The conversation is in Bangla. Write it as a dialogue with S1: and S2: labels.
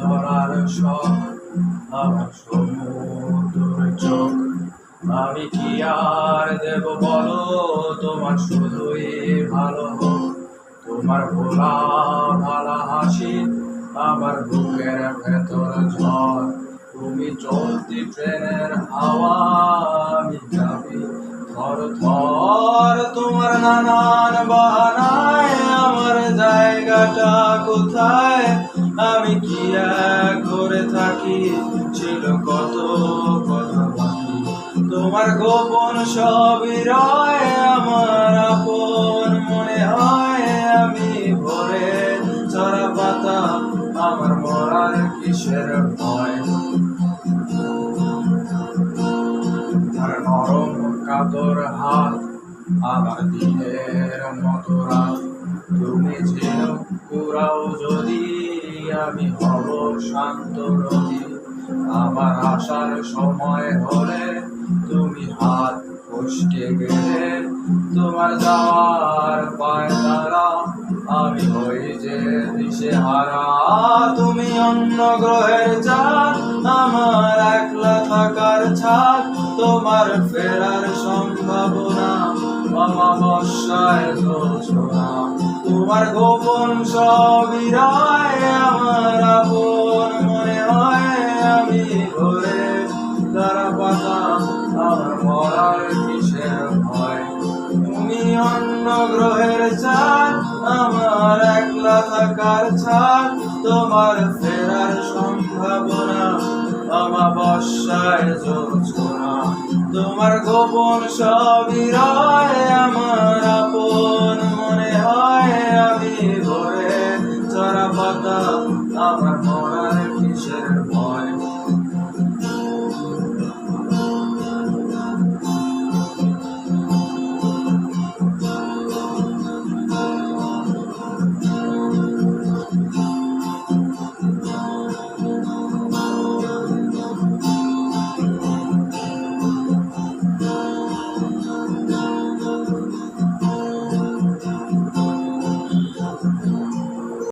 S1: ধরার শখ, আমার সমুদ্র চোখ। আমি কি আর দেব বলো, তোমার শুধুই ভালো হোক। তোমার ভোলা ভালা হাসি আমার বুকের ভেতর ঝড়। তুমি চলতি ট্রেনের হাওয়া, আমি যাবি থর থর। তোমার নানান বাহানায় আমার জায়গাটা কোথায়, আমি কি এক করে থাকি, ছিল কত কথা বাকি। তোমার গোপন সবই রয় আমার আপন মনে হয়, আমি ভরে চড়া পাতা আমার মরার কিসের ভয়। আর নরম কাতর হাত আমার দিনের মতো রাত। তুমি ঝিনুক কুড়াও যদি, আমি হব শান্ত নদী। আমার আসার সময় হলে তুমি হাত ফসকে গেলে, তোমার যাওয়ার পায়তারা আমি হই যে দিশেহারা। তুমি অন্য গ্রহের চাঁদ, আমার একলা থাকার ছাদ। তোমার ফেরার সম্ভাবনা অমাবস্যায় জোছনা। তোমার গোপন সবই রয় আমার আপন মনে হয়, আমি ঘরে তারা পাতা আমার মরার কিসের ভয়। তুমি অন্য গ্রহের চাঁদ, আমার একলা থাকার ছাদ। তোমার ফেরার সম্ভাবনা অমাবস্যায় জোছনা। তোমার গোপন সবই রয় আমার আপন মনে হয়, আমি